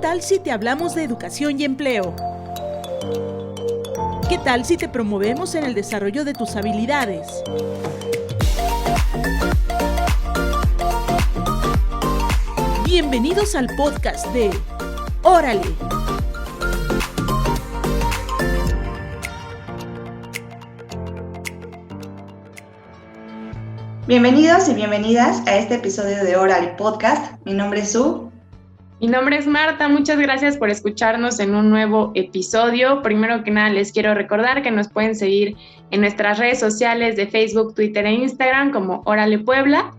tal si te hablamos de educación y empleo? ¿Qué tal si te promovemos en el desarrollo de tus habilidades? Bienvenidos al podcast de Órale. Bienvenidos y bienvenidas a este episodio de Órale Podcast. Mi nombre es Su. Mi nombre es Marta, muchas gracias por escucharnos en un nuevo episodio. Primero que nada les quiero recordar que nos pueden seguir en nuestras redes sociales de Facebook, Twitter e Instagram como Órale Puebla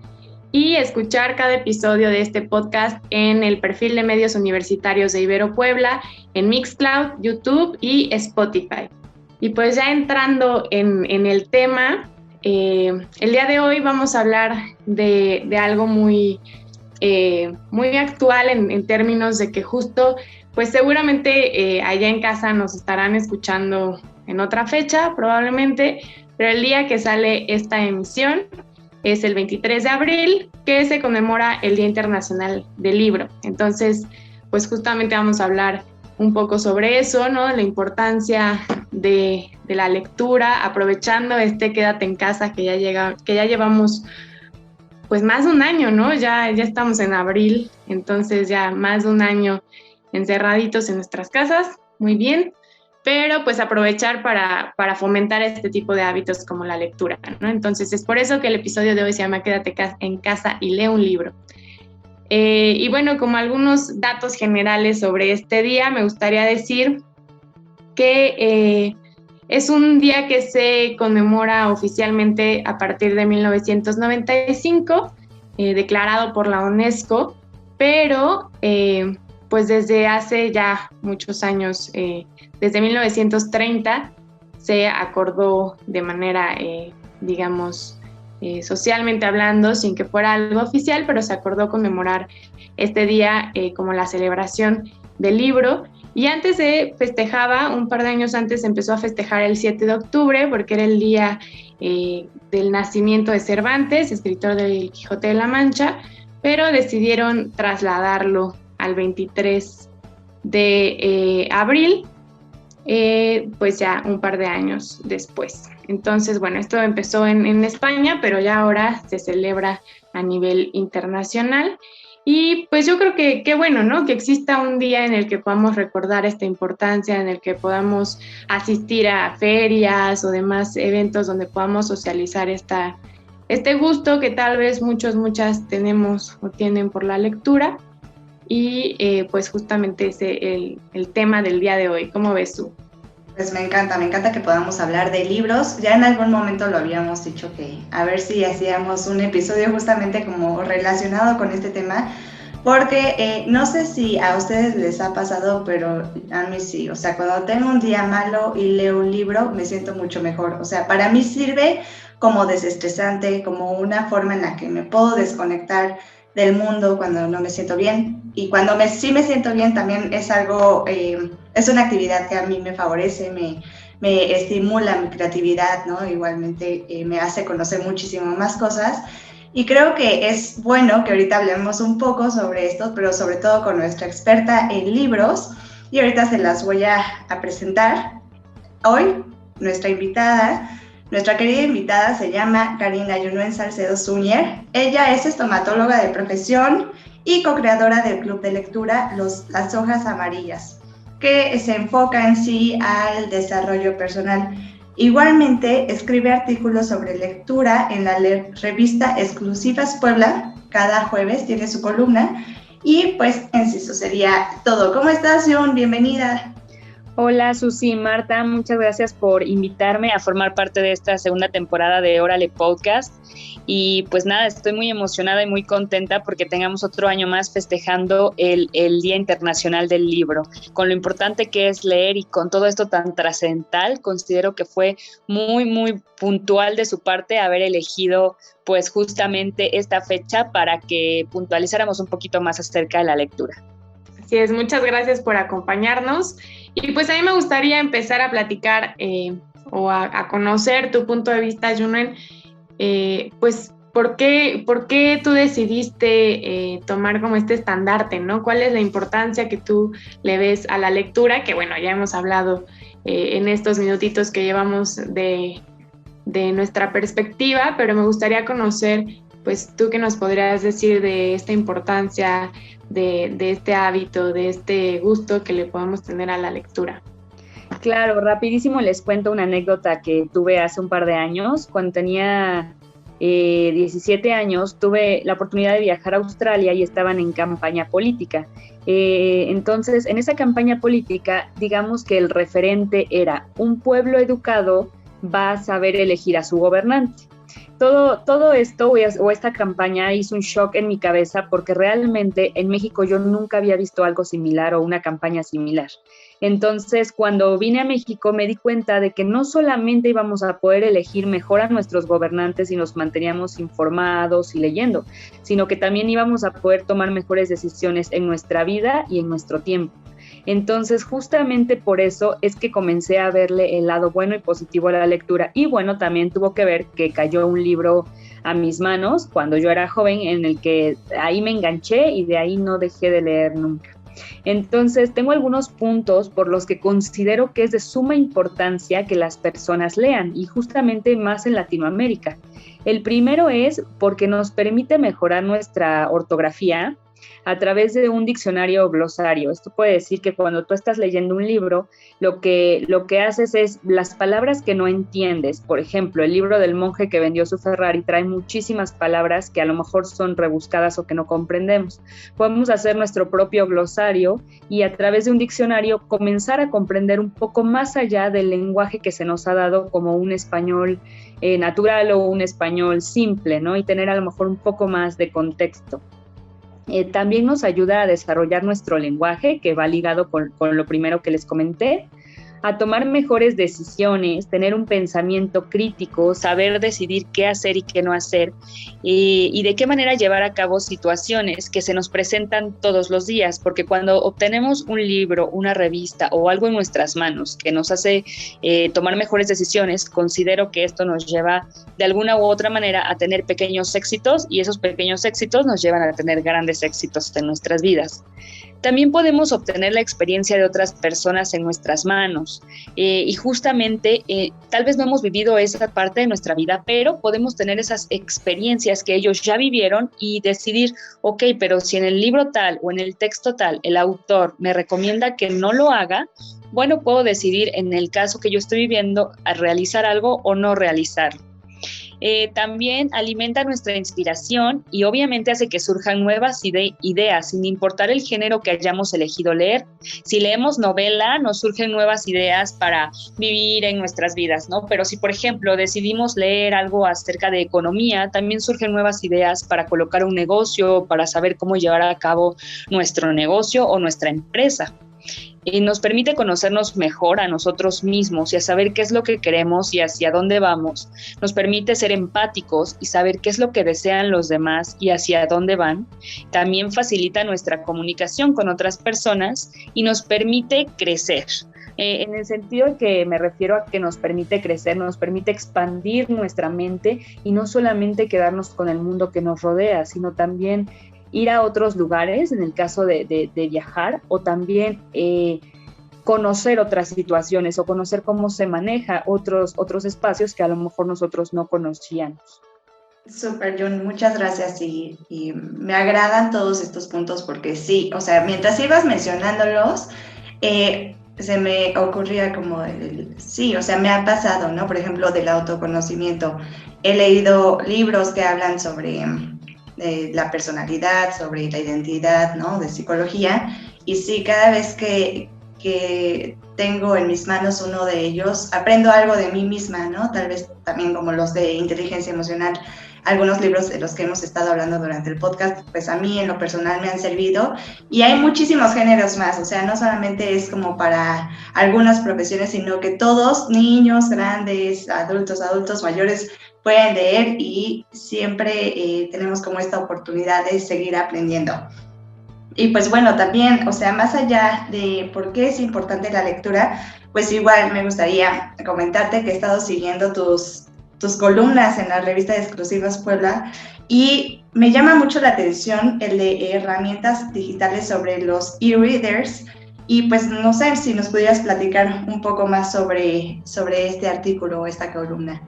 y escuchar cada episodio de este podcast en el perfil de medios universitarios de Ibero Puebla, en Mixcloud, YouTube y Spotify. Y pues ya entrando en el tema, el día de hoy vamos a hablar de algo muy actual en términos de que justo, pues seguramente allá en casa nos estarán escuchando en otra fecha probablemente, pero el día que sale esta emisión es el 23 de abril, que se conmemora el Día Internacional del Libro. Entonces, pues justamente vamos a hablar un poco sobre eso, ¿no? La importancia de la lectura, aprovechando Quédate en casa que ya llevamos pues más de un año, ¿no? Ya estamos en abril, entonces ya más de un año encerraditos en nuestras casas, muy bien, pero pues aprovechar para fomentar este tipo de hábitos como la lectura, ¿no? Entonces es por eso que el episodio de hoy se llama Quédate en casa y lee un libro. Y bueno, como algunos datos generales sobre este día, me gustaría decir que es un día que se conmemora oficialmente a partir de 1995, declarado por la UNESCO, pero pues desde hace ya muchos años, desde 1930, se acordó de manera, socialmente hablando, sin que fuera algo oficial, pero se acordó conmemorar este día como la celebración del libro. Y antes se festejaba, un par de años antes se empezó a festejar el 7 de octubre, porque era el día del nacimiento de Cervantes, escritor del Quijote de la Mancha, pero decidieron trasladarlo al 23 de abril, pues ya un par de años después. Entonces, bueno, esto empezó en España, pero ya ahora se celebra a nivel internacional. Y pues yo creo que bueno, ¿no? Que exista un día en el que podamos recordar esta importancia, en el que podamos asistir a ferias o demás eventos donde podamos socializar este gusto que tal vez muchas tenemos o tienen por la lectura. Y pues justamente ese es el tema del día de hoy. ¿Cómo ves tú? Pues me encanta que podamos hablar de libros. Ya en algún momento lo habíamos dicho que a ver si hacíamos un episodio justamente como relacionado con este tema, porque no sé si a ustedes les ha pasado, pero a mí sí. O sea, cuando tengo un día malo y leo un libro, me siento mucho mejor. O sea, para mí sirve como desestresante, como una forma en la que me puedo desconectar del mundo cuando no me siento bien. Y cuando sí me siento bien también es algo, es una actividad que a mí me favorece, me estimula mi creatividad, ¿no? Igualmente me hace conocer muchísimo más cosas. Y creo que es bueno que ahorita hablemos un poco sobre esto, pero sobre todo con nuestra experta en libros. Y ahorita se las voy a presentar. Hoy, nuestra querida invitada se llama Karina Yunuen Salcedo Zúñer. Ella es estomatóloga de profesión y co-creadora del club de lectura Las Hojas Amarillas, que se enfoca en sí al desarrollo personal. Igualmente, escribe artículos sobre lectura en la revista Exclusivas Puebla. Cada jueves tiene su columna. Y pues, en sí, eso sería todo. ¿Cómo estás, Yun? Bienvenida. Hola Susi, Marta, muchas gracias por invitarme a formar parte de esta segunda temporada de Órale Podcast. Y pues nada, estoy muy emocionada y muy contenta porque tengamos otro año más festejando el Día Internacional del Libro. Con lo importante que es leer y con todo esto tan trascendental, considero que fue muy puntual de su parte haber elegido pues justamente esta fecha para que puntualizáramos un poquito más acerca de la lectura. Así es, muchas gracias por acompañarnos. Y pues a mí me gustaría empezar a platicar o a conocer tu punto de vista, Yunuen, pues ¿por qué tú decidiste tomar como este estandarte, ¿no? ¿Cuál es la importancia que tú le ves a la lectura? Que bueno, ya hemos hablado en estos minutitos que llevamos de nuestra perspectiva, pero me gustaría conocer, pues tú qué nos podrías decir de esta importancia, de este hábito, de este gusto que le podemos tener a la lectura. Claro, rapidísimo les cuento una anécdota que tuve hace un par de años. Cuando tenía 17 años, tuve la oportunidad de viajar a Australia y estaban en campaña política. Entonces, en esa campaña política, digamos que el referente era: un pueblo educado va a saber elegir a su gobernante. Todo esto o esta campaña hizo un shock en mi cabeza, porque realmente en México yo nunca había visto algo similar o una campaña similar. Entonces, cuando vine a México me di cuenta de que no solamente íbamos a poder elegir mejor a nuestros gobernantes y nos manteníamos informados y leyendo, sino que también íbamos a poder tomar mejores decisiones en nuestra vida y en nuestro tiempo. Entonces, justamente por eso es que comencé a verle el lado bueno y positivo a la lectura. Y bueno, también tuvo que ver que cayó un libro a mis manos cuando yo era joven, en el que ahí me enganché y de ahí no dejé de leer nunca. Entonces, tengo algunos puntos por los que considero que es de suma importancia que las personas lean, y justamente más en Latinoamérica. El primero es porque nos permite mejorar nuestra ortografía a través de un diccionario o glosario. Esto puede decir que cuando tú estás leyendo un libro, lo que haces es las palabras que no entiendes. Por ejemplo, el libro del monje que vendió su Ferrari trae muchísimas palabras que a lo mejor son rebuscadas o que no comprendemos. Podemos hacer nuestro propio glosario y a través de un diccionario comenzar a comprender un poco más allá del lenguaje que se nos ha dado como un español natural o un español simple, ¿no? Y tener a lo mejor un poco más de contexto. También nos ayuda a desarrollar nuestro lenguaje, que va ligado con lo primero que les comenté, a tomar mejores decisiones, tener un pensamiento crítico, saber decidir qué hacer y qué no hacer, y de qué manera llevar a cabo situaciones que se nos presentan todos los días, porque cuando obtenemos un libro, una revista o algo en nuestras manos que nos hace tomar mejores decisiones, considero que esto nos lleva de alguna u otra manera a tener pequeños éxitos, y esos pequeños éxitos nos llevan a tener grandes éxitos en nuestras vidas. También podemos obtener la experiencia de otras personas en nuestras manos, y justamente tal vez no hemos vivido esa parte de nuestra vida, pero podemos tener esas experiencias que ellos ya vivieron y decidir, ok, pero si en el libro tal o en el texto tal el autor me recomienda que no lo haga, bueno, puedo decidir en el caso que yo estoy viviendo a realizar algo o no realizarlo. También alimenta nuestra inspiración y obviamente hace que surjan nuevas ideas, sin importar el género que hayamos elegido leer. Si leemos novela, nos surgen nuevas ideas para vivir en nuestras vidas, ¿no? Pero si, por ejemplo, decidimos leer algo acerca de economía, también surgen nuevas ideas para colocar un negocio, para saber cómo llevar a cabo nuestro negocio o nuestra empresa. Nos permite conocernos mejor a nosotros mismos y a saber qué es lo que queremos y hacia dónde vamos. Nos permite ser empáticos y saber qué es lo que desean los demás y hacia dónde van. También facilita nuestra comunicación con otras personas y nos permite crecer. En el sentido que me refiero a que nos permite crecer, nos permite expandir nuestra mente y no solamente quedarnos con el mundo que nos rodea, sino también ir a otros lugares, en el caso de viajar, o también conocer otras situaciones o conocer cómo se maneja otros espacios que a lo mejor nosotros no conocíamos. Súper, Jun, muchas gracias y me agradan todos estos puntos porque sí, o sea, mientras ibas mencionándolos, se me ocurría como sí, o sea, me ha pasado, ¿no? Por ejemplo, del autoconocimiento. He leído libros que hablan sobre la personalidad, sobre la identidad, ¿no? De psicología, y sí, cada vez que tengo en mis manos uno de ellos, aprendo algo de mí misma, ¿no? Tal vez también como los de inteligencia emocional, algunos libros de los que hemos estado hablando durante el podcast, pues a mí en lo personal me han servido, y hay muchísimos géneros más, o sea, no solamente es como para algunas profesiones, sino que todos, niños, grandes, adultos mayores, pueden leer y siempre tenemos como esta oportunidad de seguir aprendiendo. Y pues bueno, también, o sea, más allá de por qué es importante la lectura, pues igual me gustaría comentarte que he estado siguiendo tus tus columnas en la revista de Exclusivas Puebla, y me llama mucho la atención el de herramientas digitales sobre los e-readers, y pues no sé si nos pudieras platicar un poco más sobre este artículo o esta columna.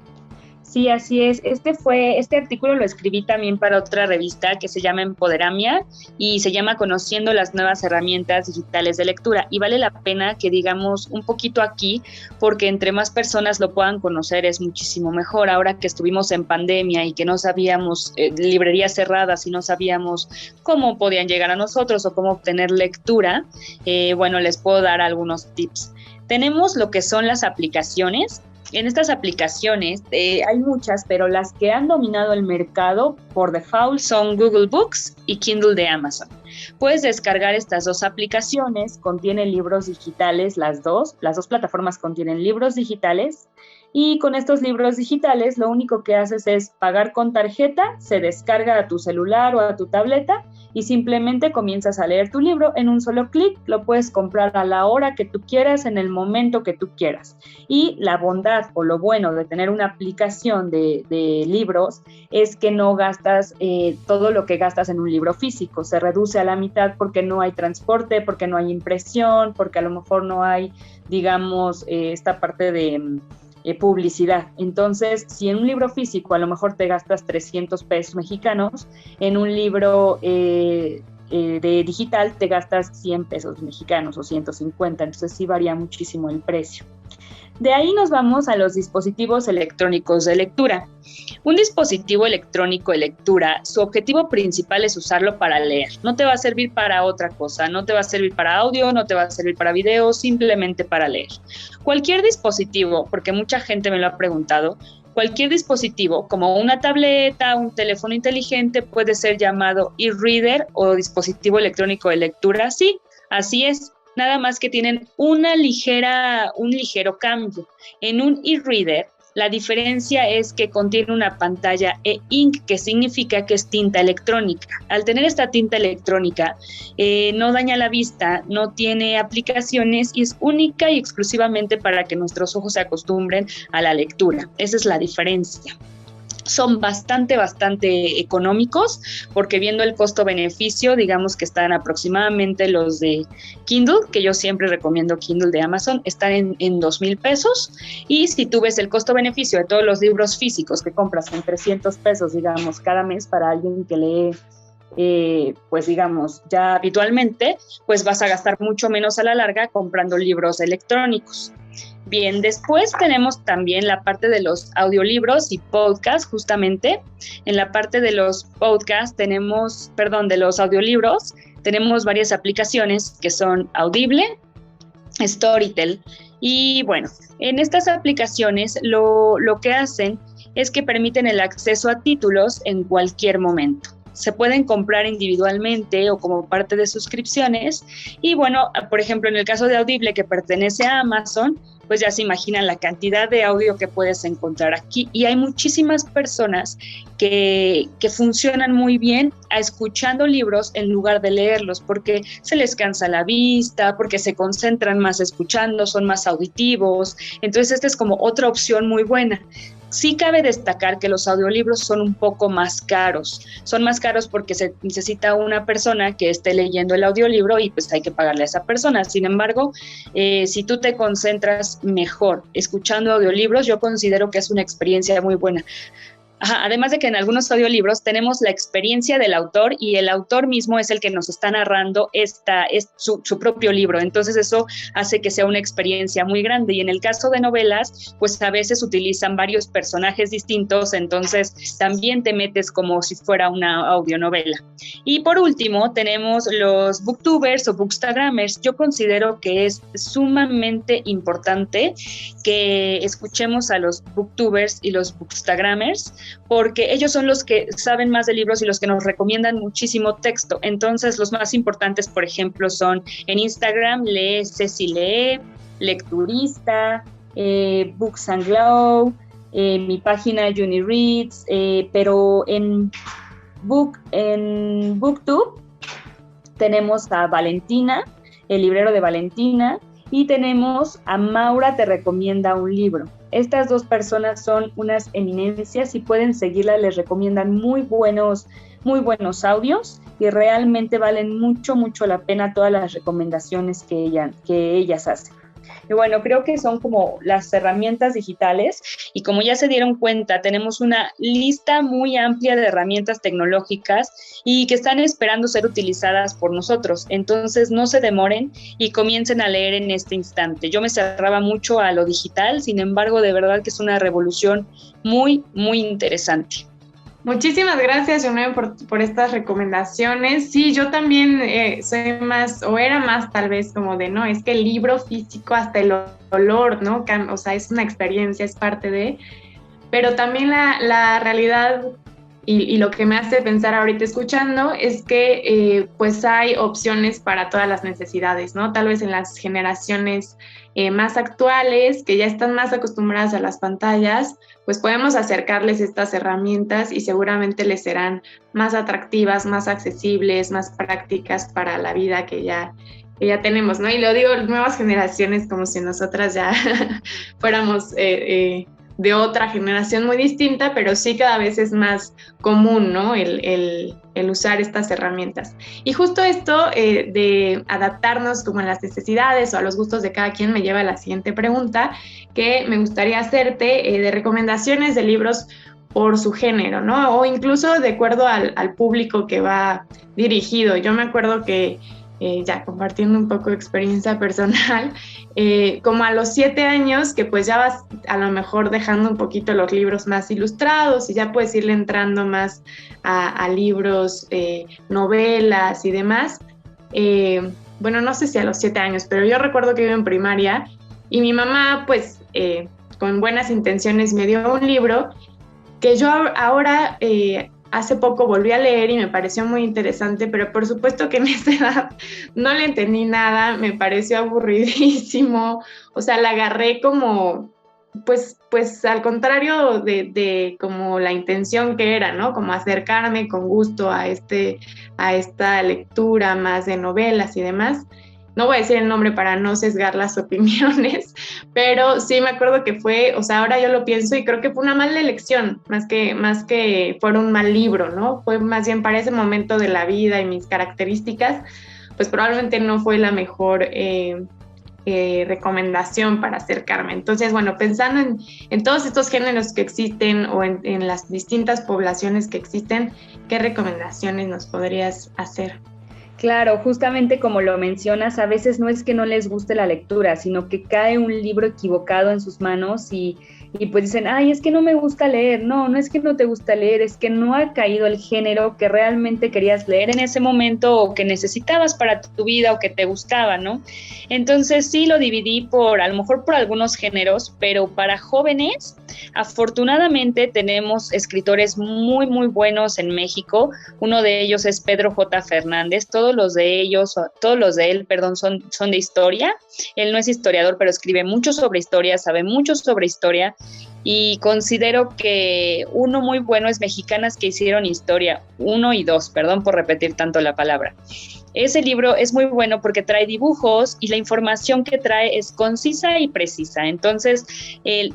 Sí, así es. Este artículo lo escribí también para otra revista que se llama Empoderamia y se llama Conociendo las nuevas herramientas digitales de lectura. Y vale la pena que digamos un poquito aquí, porque entre más personas lo puedan conocer es muchísimo mejor. Ahora que estuvimos en pandemia y que no sabíamos, librerías cerradas y no sabíamos cómo podían llegar a nosotros o cómo obtener lectura, bueno, les puedo dar algunos tips. Tenemos lo que son las aplicaciones. En estas aplicaciones hay muchas, pero las que han dominado el mercado por default son Google Books y Kindle de Amazon. Puedes descargar estas dos aplicaciones, contienen libros digitales, las dos plataformas contienen libros digitales, y con estos libros digitales lo único que haces es pagar con tarjeta, se descarga a tu celular o a tu tableta y simplemente comienzas a leer tu libro en un solo clic. Lo puedes comprar a la hora que tú quieras, en el momento que tú quieras. Y la bondad o lo bueno de tener una aplicación de libros es que no gastas todo lo que gastas en un libro físico. Se reduce a la mitad porque no hay transporte, porque no hay impresión, porque a lo mejor no hay, digamos, esta parte de publicidad. Entonces, si en un libro físico a lo mejor te gastas 300 pesos mexicanos, en un libro de digital te gastas 100 pesos mexicanos o 150, entonces sí varía muchísimo el precio. De ahí nos vamos a los dispositivos electrónicos de lectura. Un dispositivo electrónico de lectura, su objetivo principal es usarlo para leer. No te va a servir para otra cosa, no te va a servir para audio, no te va a servir para video, simplemente para leer. Cualquier dispositivo, porque mucha gente me lo ha preguntado, cualquier dispositivo, como una tableta, un teléfono inteligente, puede ser llamado e-reader o dispositivo electrónico de lectura. Sí, así es. Nada más que tienen un ligero cambio. En un e-reader, la diferencia es que contiene una pantalla e-ink, que significa que es tinta electrónica. Al tener esta tinta electrónica, no daña la vista, no tiene aplicaciones y es única y exclusivamente para que nuestros ojos se acostumbren a la lectura. Esa es la diferencia. Son bastante económicos, porque viendo el costo-beneficio, digamos que están aproximadamente los de Kindle, que yo siempre recomiendo Kindle de Amazon, están en 2,000 pesos, y si tú ves el costo-beneficio de todos los libros físicos que compras en 300 pesos, digamos, cada mes para alguien que lee, pues digamos, ya habitualmente, pues vas a gastar mucho menos a la larga comprando libros electrónicos. Bien, después tenemos también la parte de los audiolibros y podcasts, justamente. En la parte de los podcasts de los audiolibros, tenemos varias aplicaciones que son Audible, Storytel, y bueno, en estas aplicaciones lo que hacen es que permiten el acceso a títulos en cualquier momento. Se pueden comprar individualmente o como parte de suscripciones, y bueno, por ejemplo, en el caso de Audible, que pertenece a Amazon, pues ya se imaginan la cantidad de audio que puedes encontrar aquí, y hay muchísimas personas que funcionan muy bien escuchando libros en lugar de leerlos, porque se les cansa la vista, porque se concentran más escuchando, son más auditivos. Entonces esta es como otra opción muy buena. Sí cabe destacar que los audiolibros son un poco más caros. Son más caros porque se necesita una persona que esté leyendo el audiolibro y pues hay que pagarle a esa persona. Sin embargo, si tú te concentras mejor escuchando audiolibros, yo considero que es una experiencia muy buena. Además de que en algunos audiolibros tenemos la experiencia del autor y el autor mismo es el que nos está narrando su propio libro. Entonces eso hace que sea una experiencia muy grande. Y en el caso de novelas, pues a veces utilizan varios personajes distintos, entonces también te metes como si fuera una audionovela. Y por último tenemos los booktubers o bookstagrammers. Yo considero que es sumamente importante que escuchemos a los booktubers y los bookstagrammers, porque ellos son los que saben más de libros y los que nos recomiendan muchísimo texto. Entonces, los más importantes, por ejemplo, son en Instagram, Lee Ceci Lee, Lecturista, Books and Glow, mi página Unireads, pero en BookTube tenemos a Valentina, el librero de Valentina, Y tenemos a Maura Te Recomienda un Libro. Estas dos personas son unas eminencias y pueden seguirlas, les recomiendan muy buenos audios y realmente valen mucho la pena todas las recomendaciones que ellas hacen. Y bueno, creo que son como las herramientas digitales y como ya se dieron cuenta, tenemos una lista muy amplia de herramientas tecnológicas y que están esperando ser utilizadas por nosotros. Entonces no se demoren y comiencen a leer en este instante. Yo me cerraba mucho a lo digital, sin embargo, de verdad que es una revolución muy interesante. Muchísimas gracias, Yunuen, por estas recomendaciones. Sí, yo también soy más, o era más tal vez como de, no, es que el libro físico, hasta el olor, ¿no? O sea, es una experiencia, es parte de, pero también la realidad y lo que me hace pensar ahorita escuchando es que pues hay opciones para todas las necesidades, ¿no? Tal vez en las generaciones más actuales, que ya están más acostumbradas a las pantallas, pues podemos acercarles estas herramientas y seguramente les serán más atractivas, más accesibles, más prácticas para la vida que ya tenemos, ¿no? Y lo digo, nuevas generaciones como si nosotras ya fuéramos de otra generación muy distinta, pero sí cada vez es más común, ¿no? El usar estas herramientas. Y justo esto de adaptarnos como a las necesidades o a los gustos de cada quien me lleva a la siguiente pregunta que me gustaría hacerte, de recomendaciones de libros por su género, ¿no? O incluso de acuerdo al público que va dirigido. Yo me acuerdo que ya compartiendo un poco de experiencia personal, como a los 7 años, que pues ya vas a lo mejor dejando un poquito los libros más ilustrados y ya puedes irle entrando más a libros, novelas y demás. Bueno, no sé si a los 7 años, pero yo recuerdo que iba en primaria y mi mamá, pues, con buenas intenciones me dio un libro que yo ahora... hace poco volví a leer y me pareció muy interesante, pero por supuesto que en esa edad no le entendí nada, me pareció aburridísimo, o sea, la agarré como, pues al contrario de como la intención que era, ¿no? Como acercarme con gusto a esta lectura más de novelas y demás. No voy a decir el nombre para no sesgar las opiniones, pero sí me acuerdo que fue, o sea, ahora yo lo pienso y creo que fue una mala elección, más que fuera un mal libro, ¿no? Fue más bien para ese momento de la vida y mis características, pues probablemente no fue la mejor recomendación para acercarme. Entonces, bueno, pensando en todos estos géneros que existen o en las distintas poblaciones que existen, ¿qué recomendaciones nos podrías hacer? Claro, justamente como lo mencionas, a veces no es que no les guste la lectura, sino que cae un libro equivocado en sus manos y pues dicen, ay, es que no me gusta leer. No es que no te gusta leer, es que no ha caído el género que realmente querías leer en ese momento o que necesitabas para tu vida o que te gustaba, ¿no? Entonces sí lo dividí a lo mejor por algunos géneros, pero para jóvenes, afortunadamente tenemos escritores muy buenos en México. Uno de ellos es Pedro J. Fernández. Todos los de él, son de historia. Él no es historiador, pero escribe mucho sobre historia, sabe mucho sobre historia. Y considero que uno muy bueno es Mexicanas que hicieron historia, 1 y 2, perdón por repetir tanto la palabra. Ese libro es muy bueno porque trae dibujos y la información que trae es concisa y precisa. Entonces,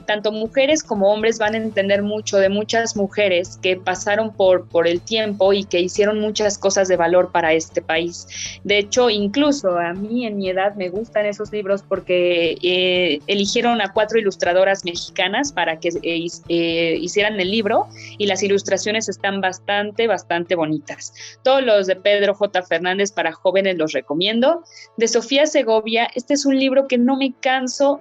tanto mujeres como hombres van a entender mucho de muchas mujeres que pasaron por el tiempo y que hicieron muchas cosas de valor para este país. De hecho, incluso a mí en mi edad me gustan esos libros porque eligieron a 4 ilustradoras mexicanas para que hicieran el libro y las ilustraciones están bastante bonitas. Todos los de Pedro J. Fernández para jóvenes los recomiendo. De Sofía Segovia, este es un libro que no me canso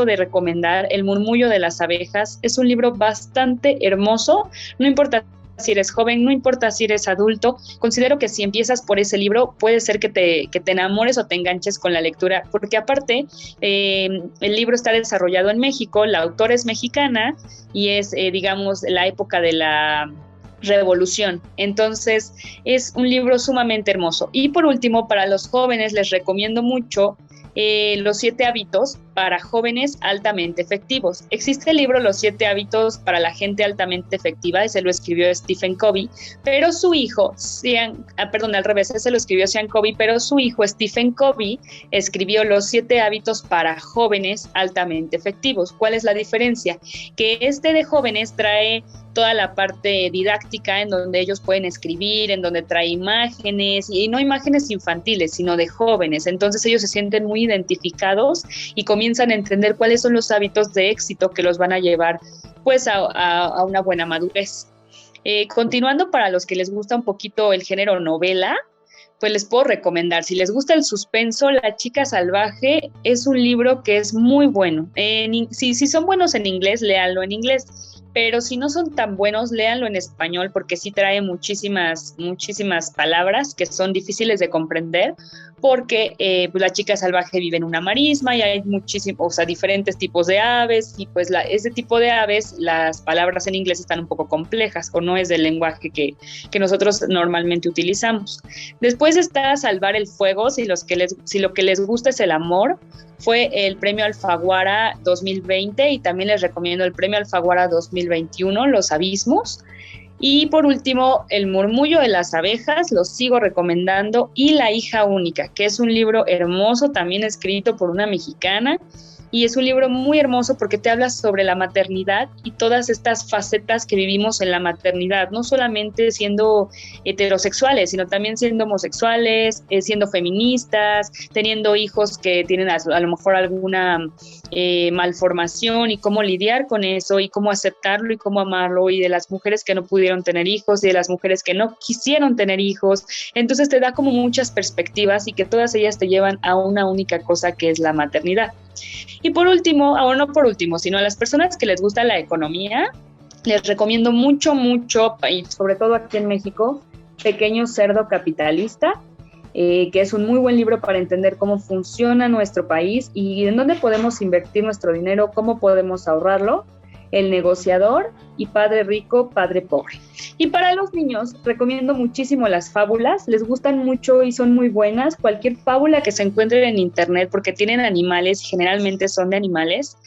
de recomendar, El murmullo de las abejas. Es un libro bastante hermoso, no importa si eres joven, no importa si eres adulto, considero que si empiezas por ese libro puede ser que te enamores o te enganches con la lectura, porque aparte el libro está desarrollado en México, la autora es mexicana y es digamos la época de la Revolución. Entonces es un libro sumamente hermoso. Y por último, para los jóvenes les recomiendo mucho los 7 hábitos para jóvenes altamente efectivos. Existe el libro Los 7 hábitos para la gente altamente efectiva, ese lo escribió Stephen Covey, pero su hijo, ese lo escribió Sean Covey, pero su hijo Stephen Covey escribió Los 7 hábitos para jóvenes altamente efectivos. ¿Cuál es la diferencia? Que este de jóvenes trae toda la parte didáctica en donde ellos pueden escribir, en donde trae imágenes, y no imágenes infantiles, sino de jóvenes. Entonces ellos se sienten muy identificados y comienzan a entender cuáles son los hábitos de éxito que los van a llevar pues a una buena madurez. Continuando, para los que les gusta un poquito el género novela, pues les puedo recomendar, si les gusta el suspenso, La chica salvaje es un libro que es muy bueno. Si son buenos en inglés, léanlo en inglés. Pero si no son tan buenos, léanlo en español, porque sí trae muchísimas palabras que son difíciles de comprender, porque pues la chica salvaje vive en una marisma y hay diferentes tipos de aves, y pues ese tipo de aves, las palabras en inglés están un poco complejas, o no es del lenguaje que nosotros normalmente utilizamos. Después está Salvar el fuego, si lo que les gusta es el amor. Fue el Premio Alfaguara 2020 y también les recomiendo el Premio Alfaguara 2021, Los abismos. Y por último, El murmullo de las abejas, lo sigo recomendando, y La hija única, que es un libro hermoso, también escrito por una mexicana, y es un libro muy hermoso porque te habla sobre la maternidad y todas estas facetas que vivimos en la maternidad, no solamente siendo heterosexuales, sino también siendo homosexuales, siendo feministas, teniendo hijos que tienen a lo mejor alguna malformación, y cómo lidiar con eso y cómo aceptarlo y cómo amarlo, y de las mujeres que no pudieron tener hijos y de las mujeres que no quisieron tener hijos. Entonces te da como muchas perspectivas y que todas ellas te llevan a una única cosa, que es la maternidad. Y por último, o no por último, sino a las personas que les gusta la economía, les recomiendo mucho, y sobre todo aquí en México, Pequeño cerdo capitalista, que es un muy buen libro para entender cómo funciona nuestro país y en dónde podemos invertir nuestro dinero, cómo podemos ahorrarlo. El negociador y Padre rico, Padre pobre. Y para los niños recomiendo muchísimo las fábulas, les gustan mucho y son muy buenas. Cualquier fábula que se encuentre en internet, porque tienen animales y generalmente son de animales.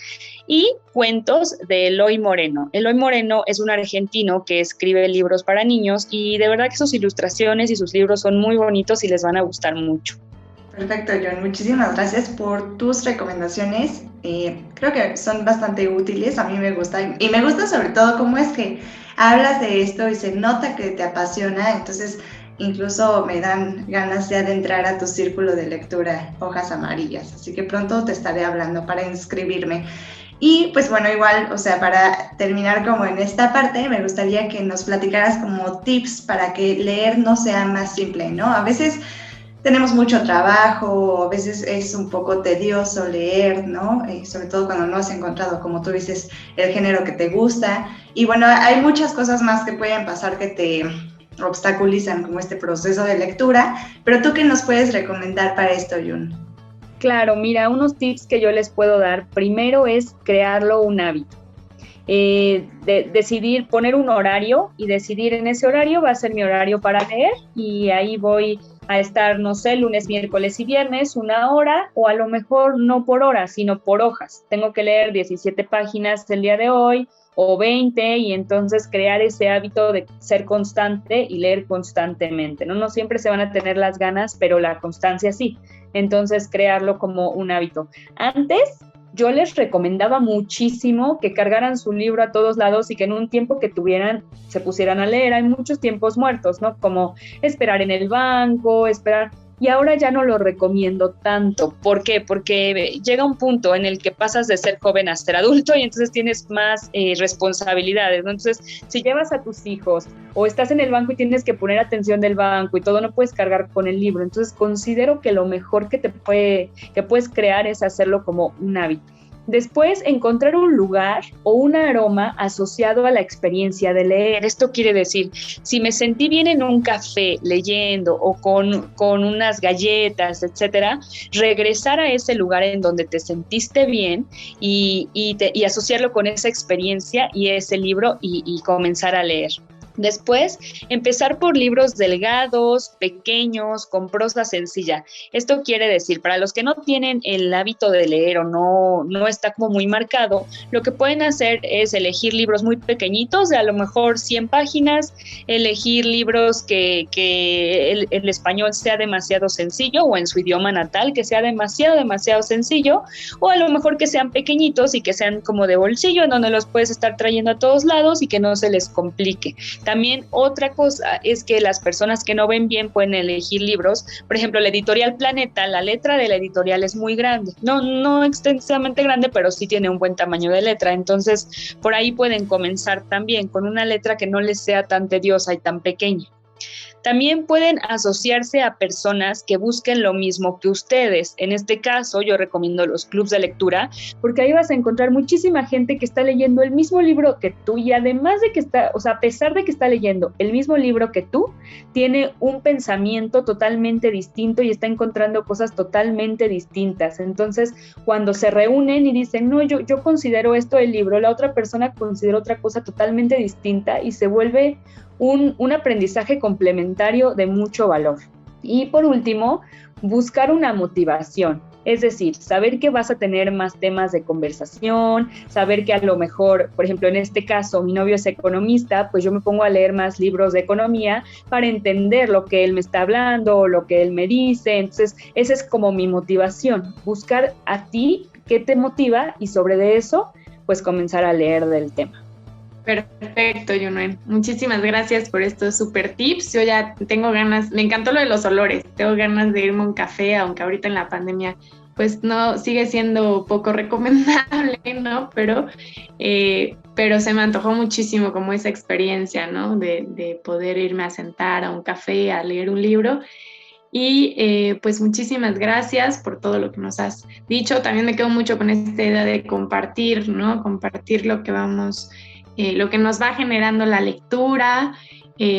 Y cuentos de Eloy Moreno. Eloy Moreno es un argentino que escribe libros para niños, y de verdad que sus ilustraciones y sus libros son muy bonitos y les van a gustar mucho. Perfecto, John. Muchísimas gracias por tus recomendaciones. Creo que son bastante útiles, a mí me gustan. Y me gusta sobre todo cómo es que hablas de esto y se nota que te apasiona. Entonces, incluso me dan ganas de adentrar a tu círculo de lectura, Hojas Amarillas. Así que pronto te estaré hablando para inscribirme. Y pues bueno, igual, o sea, para terminar como en esta parte, me gustaría que nos platicaras como tips para que leer no sea más simple, ¿no? A veces tenemos mucho trabajo, a veces es un poco tedioso leer, ¿no? Sobre todo cuando no has encontrado, como tú dices, el género que te gusta. Y bueno, hay muchas cosas más que pueden pasar que te obstaculizan como este proceso de lectura, pero ¿tú qué nos puedes recomendar para esto, Jun? Claro, mira, unos tips que yo les puedo dar, primero es crearlo un hábito. Decidir, poner un horario y decidir en ese horario va a ser mi horario para leer, y ahí voy a estar, no sé, lunes, miércoles y viernes, 1 hora, o a lo mejor no por hora, sino por hojas. Tengo que leer 17 páginas el día de hoy o 20, y entonces crear ese hábito de ser constante y leer constantemente, ¿no? No siempre se van a tener las ganas, pero la constancia sí. Entonces, crearlo como un hábito. Antes, yo les recomendaba muchísimo que cargaran su libro a todos lados y que en un tiempo que tuvieran se pusieran a leer. Hay muchos tiempos muertos, ¿no? Como esperar en el banco, y ahora ya no lo recomiendo tanto. ¿Por qué? Porque llega un punto en el que pasas de ser joven a ser adulto y entonces tienes más responsabilidades, ¿no? Entonces, si llevas a tus hijos o estás en el banco y tienes que poner atención del banco y todo, no puedes cargar con el libro. Entonces, considero que lo mejor que puedes crear es hacerlo como un hábito. Después, encontrar un lugar o un aroma asociado a la experiencia de leer. Esto quiere decir, si me sentí bien en un café leyendo o con unas galletas, etcétera, regresar a ese lugar en donde te sentiste bien y asociarlo con esa experiencia y ese libro y comenzar a leer. Después, empezar por libros delgados, pequeños, con prosa sencilla. Esto quiere decir, para los que no tienen el hábito de leer o no está como muy marcado, lo que pueden hacer es elegir libros muy pequeñitos, de a lo mejor 100 páginas, elegir libros que el español sea demasiado sencillo o en su idioma natal que sea demasiado sencillo, o a lo mejor que sean pequeñitos y que sean como de bolsillo, en donde los puedes estar trayendo a todos lados y que no se les complique. También otra cosa es que las personas que no ven bien pueden elegir libros. Por ejemplo, la editorial Planeta, la letra de la editorial es muy grande. No extensamente grande, pero sí tiene un buen tamaño de letra. Entonces, por ahí pueden comenzar también con una letra que no les sea tan tediosa y tan pequeña. También pueden asociarse a personas que busquen lo mismo que ustedes. En este caso, yo recomiendo los clubs de lectura, porque ahí vas a encontrar muchísima gente que está leyendo el mismo libro que tú y además de que está, o sea, a pesar de que está leyendo el mismo libro que tú, tiene un pensamiento totalmente distinto y está encontrando cosas totalmente distintas. Entonces, cuando se reúnen y dicen, no, yo considero esto el libro, la otra persona considera otra cosa totalmente distinta y se vuelve un aprendizaje complementario de mucho valor. Y por último, buscar una motivación, es decir, saber que vas a tener más temas de conversación, saber que a lo mejor, por ejemplo, en este caso, mi novio es economista, pues yo me pongo a leer más libros de economía para entender lo que él me está hablando o lo que él me dice. Entonces, esa es como mi motivación, buscar a ti qué te motiva y sobre eso, pues comenzar a leer del tema. Perfecto, Yunuen. Muchísimas gracias por estos super tips. Yo ya tengo ganas, me encantó lo de los olores, tengo ganas de irme a un café, aunque ahorita en la pandemia pues no, sigue siendo poco recomendable, ¿no? Pero se me antojó muchísimo como esa experiencia, ¿no? De poder irme a sentar a un café, a leer un libro. Y pues muchísimas gracias por todo lo que nos has dicho. También me quedo mucho con esta idea de compartir, ¿no? Compartir lo que nos va generando la lectura,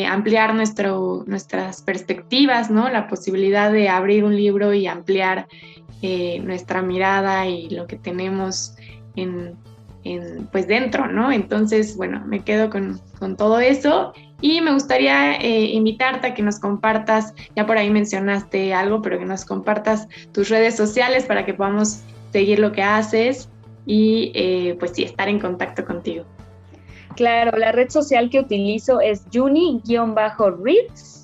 ampliar nuestras perspectivas, ¿no? La posibilidad de abrir un libro y ampliar nuestra mirada y lo que tenemos pues dentro, ¿no? Entonces, bueno, me quedo con todo eso y me gustaría invitarte a que nos compartas, ya por ahí mencionaste algo, pero que nos compartas tus redes sociales para que podamos seguir lo que haces y pues sí, estar en contacto contigo. Claro, la red social que utilizo es Juni_Reads.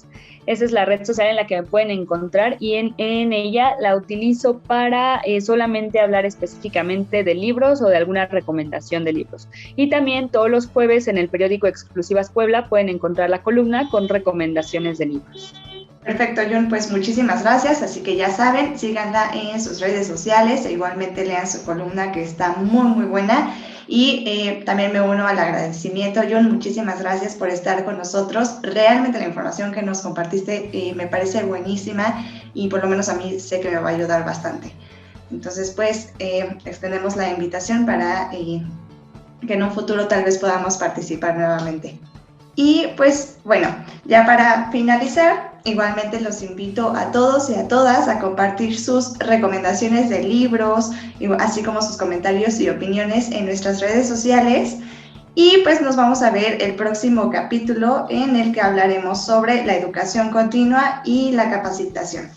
Esa es la red social en la que me pueden encontrar y en ella la utilizo para solamente hablar específicamente de libros o de alguna recomendación de libros. Y también todos los jueves en el periódico Exclusivas Puebla pueden encontrar la columna con recomendaciones de libros. Perfecto, Jun, pues muchísimas gracias, así que ya saben, síganla en sus redes sociales e igualmente lean su columna que está muy muy buena. Y también me uno al agradecimiento. Jun, muchísimas gracias por estar con nosotros. Realmente la información que nos compartiste me parece buenísima y por lo menos a mí sé que me va a ayudar bastante. Entonces, pues, extendemos la invitación para que en un futuro tal vez podamos participar nuevamente. Y pues, bueno, ya para finalizar, igualmente los invito a todos y a todas a compartir sus recomendaciones de libros, así como sus comentarios y opiniones en nuestras redes sociales. Y pues nos vamos a ver el próximo capítulo en el que hablaremos sobre la educación continua y la capacitación.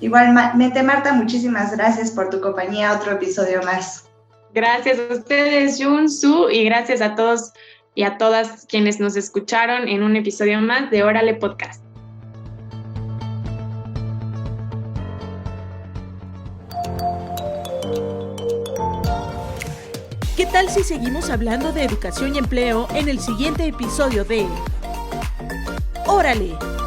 Igualmente, Marta, muchísimas gracias por tu compañía, otro episodio más. Gracias a ustedes, Jun, Su, y gracias a todos y a todas quienes nos escucharon en un episodio más de Órale Podcast. ¿Qué tal si seguimos hablando de educación y empleo en el siguiente episodio de Órale!